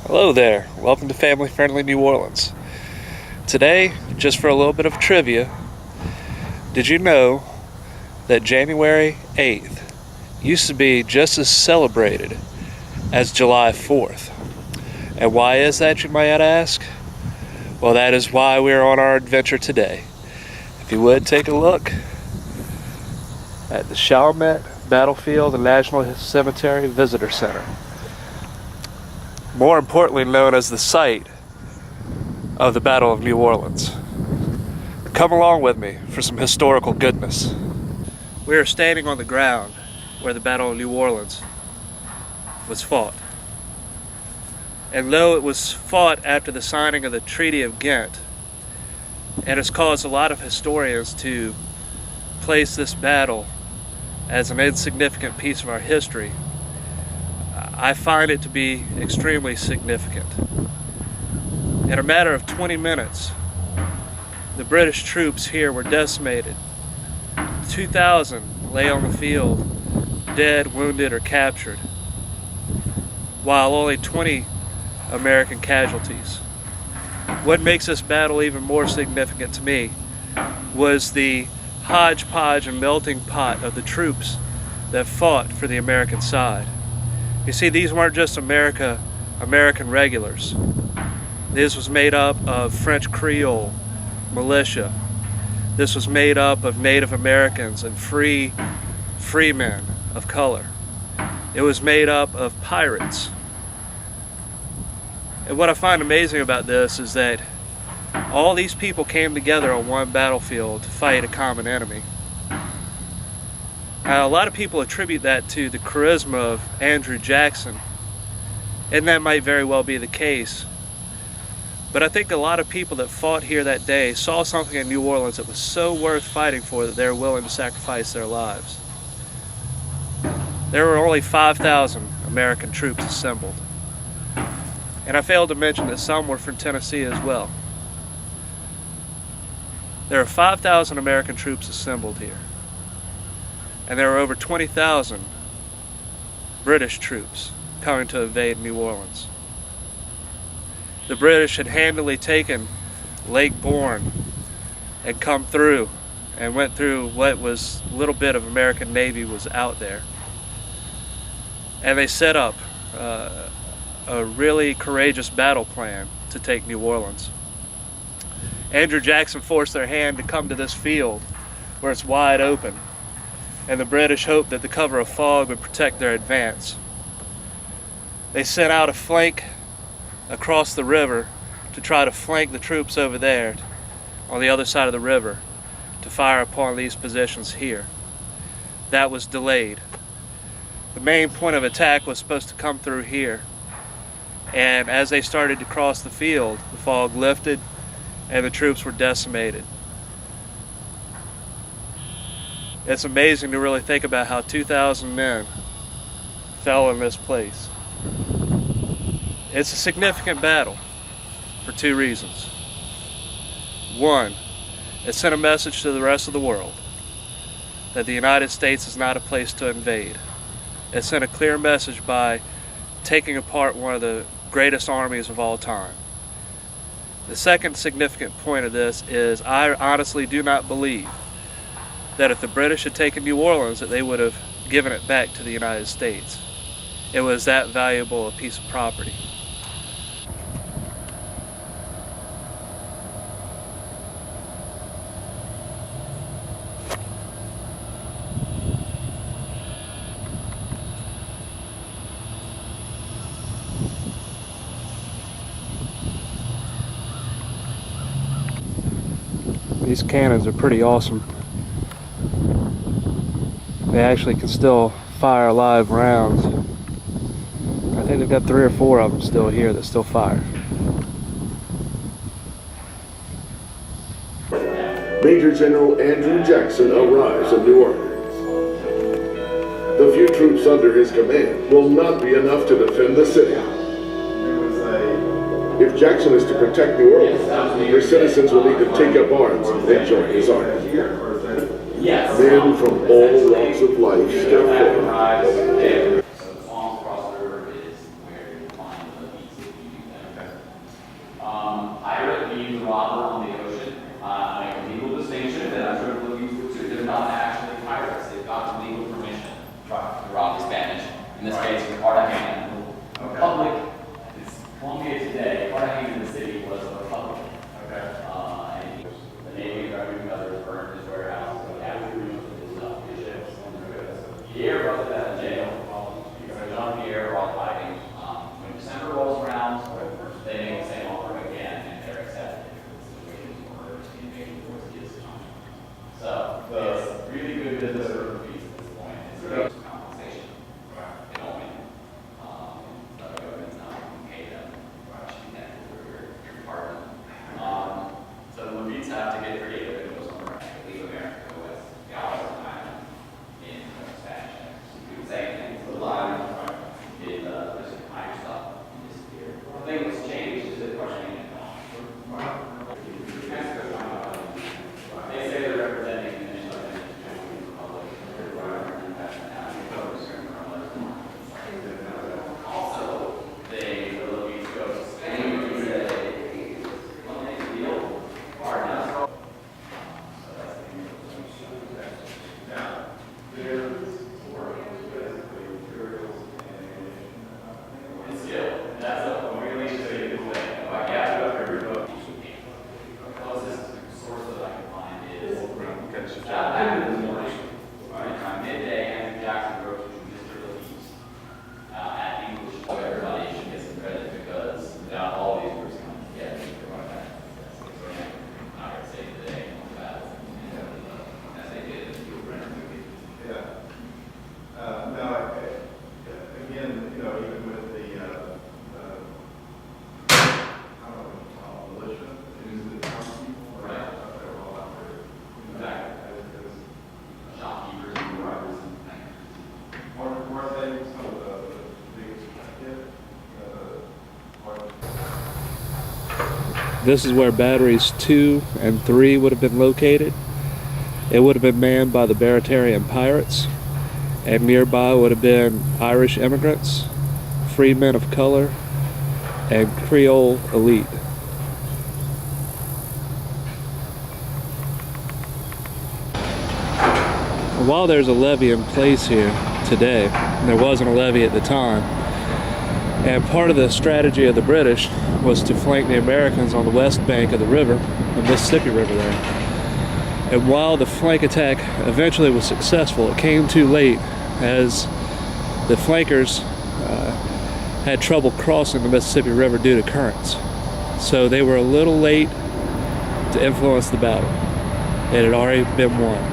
Hello there, welcome to Family Friendly New Orleans. Today, just for a little bit of trivia, did you know that January 8th used to be just as celebrated as July 4th? And why is that, you might ask? Well, that is why we are on our adventure today. If you would, take a look at the Chalmette Battlefield and National Cemetery Visitor Center, more importantly known as the site of the Battle of New Orleans. Come along with me for some historical goodness. We are standing on the ground where the Battle of New Orleans was fought. And though it was fought after the signing of the Treaty of Ghent, and has caused a lot of historians to place this battle as an insignificant piece of our history, I find it to be extremely significant. In a matter of 20 minutes, the British troops here were decimated. 2,000 lay on the field, dead, wounded, or captured, while only 20 American casualties. What makes this battle even more significant to me was the hodgepodge and melting pot of the troops that fought for the American side. You see, these weren't just American regulars. This was made up of French Creole militia. This was made up of Native Americans and free men of color. It was made up of pirates. And what I find amazing about this is that all these people came together on one battlefield to fight a common enemy. Now, a lot of people attribute that to the charisma of Andrew Jackson, and that might very well be the case. But I think a lot of people that fought here that day saw something in New Orleans that was so worth fighting for that they were willing to sacrifice their lives. There were only 5,000 American troops assembled. And I failed to mention that some were from Tennessee as well. There are 5,000 American troops assembled here. And there were over 20,000 British troops coming to invade New Orleans. The British had handily taken Lake Borgne and come through and went through what was a little bit of American Navy was out there. And they set up a really courageous battle plan to take New Orleans. Andrew Jackson forced their hand to come to this field where it's wide open, and the British hoped that the cover of fog would protect their advance. They sent out a flank across the river to try to flank the troops over there on the other side of the river to fire upon these positions here. That was delayed. The main point of attack was supposed to come through here. And as they started to cross the field, the fog lifted and the troops were decimated. It's amazing to really think about how 2,000 men fell in this place. It's a significant battle for two reasons. One, it sent a message to the rest of the world that the United States is not a place to invade. It sent a clear message by taking apart one of the greatest armies of all time. The second significant point of this is I honestly do not believe that if the British had taken New Orleans that they would have given it back to the United States. It was that valuable a piece of property. These cannons are pretty awesome. They actually can still fire live rounds. I think they've got 3 or 4 of them still here that still fire. Major General Andrew Jackson arrives in New Orleans. The few troops under his command will not be enough to defend the city. If Jackson is to protect New Orleans, her citizens will need to take up arms and join his army. Men from all walks of life step forward. This is where batteries 2 and 3 would have been located. It would have been manned by the Baratarian pirates, and nearby would have been Irish immigrants, free men of color, and Creole elite. While there's a levee in place here today, there wasn't a levee at the time, and part of the strategy of the British was to flank the Americans on the west bank of the river, the Mississippi River there. And while the flank attack eventually was successful, it came too late as the flankers had trouble crossing the Mississippi River due to currents. So they were a little late to influence the battle. It had already been won.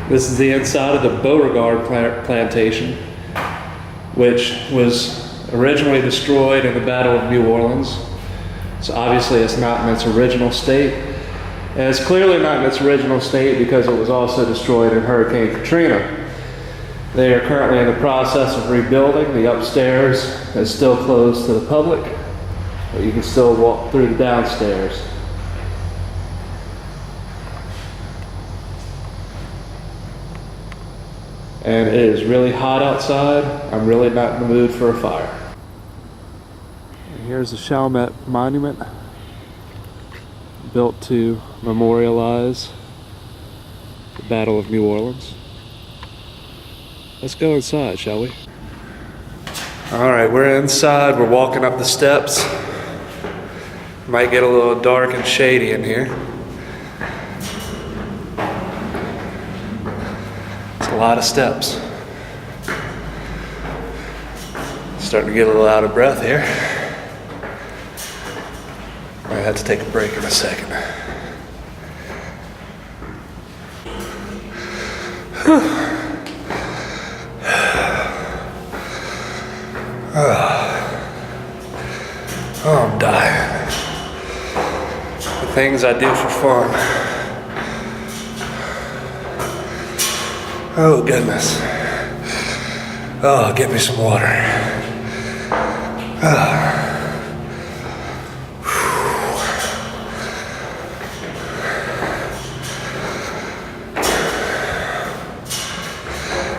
This is the inside of the Beauregard plantation, which was originally destroyed in the Battle of New Orleans. So obviously it's not in its original state. And it's clearly not in its original state because it was also destroyed in Hurricane Katrina. They are currently in the process of rebuilding. The upstairs is still closed to the public, but you can still walk through the downstairs. And it is really hot outside. I'm really not in the mood for a fire. And here's the Chalmette Monument, built to memorialize the Battle of New Orleans. Let's go inside, shall we? All right, we're inside. We're walking up the steps. Might get a little dark and shady in here. A lot of steps. Starting to get a little out of breath here. Might have to take a break in a second. Oh, I'm dying. The things I do for fun. Oh, goodness. Oh, get me some water.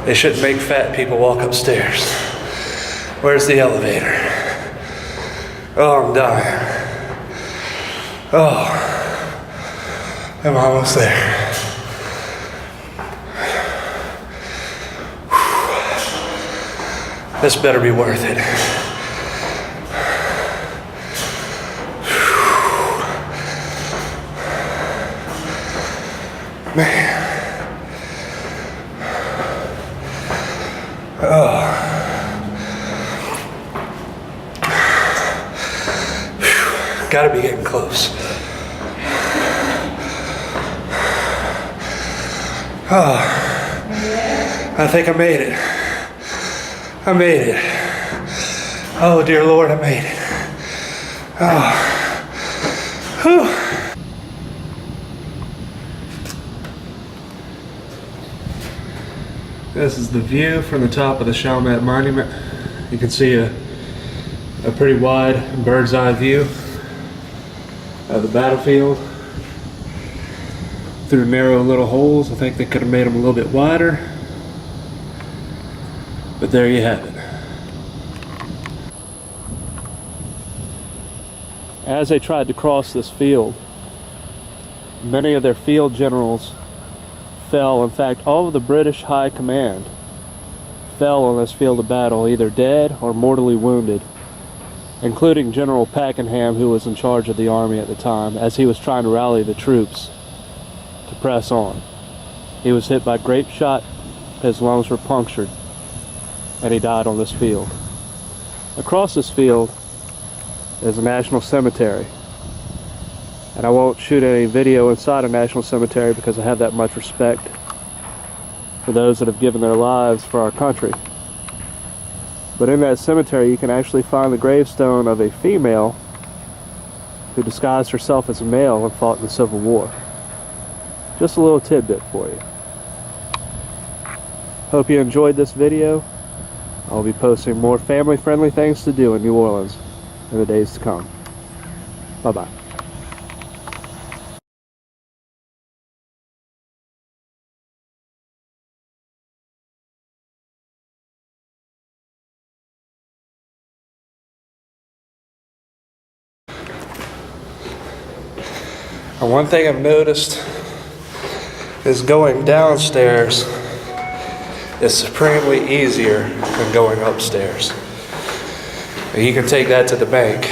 They shouldn't make fat people walk upstairs. Where's the elevator? Oh, I'm dying. Oh, I'm almost there. This better be worth it. Man. Oh. Gotta be getting close. Oh. I think I made it. I made it. Oh, dear Lord, I made it. Oh. Whew. This is the view from the top of the Chalmette Monument. You can see a pretty wide bird's eye view of the battlefield through narrow little holes. I think they could have made them a little bit wider. But there you have it. As they tried to cross this field, many of their field generals fell. In fact, all of the British High Command fell on this field of battle, either dead or mortally wounded, including General Pakenham, who was in charge of the army at the time, as he was trying to rally the troops to press on. He was hit by grape shot, his lungs were punctured, and he died on this field. Across this field is a national cemetery. And I won't shoot any video inside a national cemetery because I have that much respect for those that have given their lives for our country. But in that cemetery you can actually find the gravestone of a female who disguised herself as a male and fought in the Civil War. Just a little tidbit for you. Hope you enjoyed this video. I'll be posting more family-friendly things to do in New Orleans in the days to come. Bye-bye. And one thing I've noticed is going downstairs is supremely easier than going upstairs. And you can take that to the bank.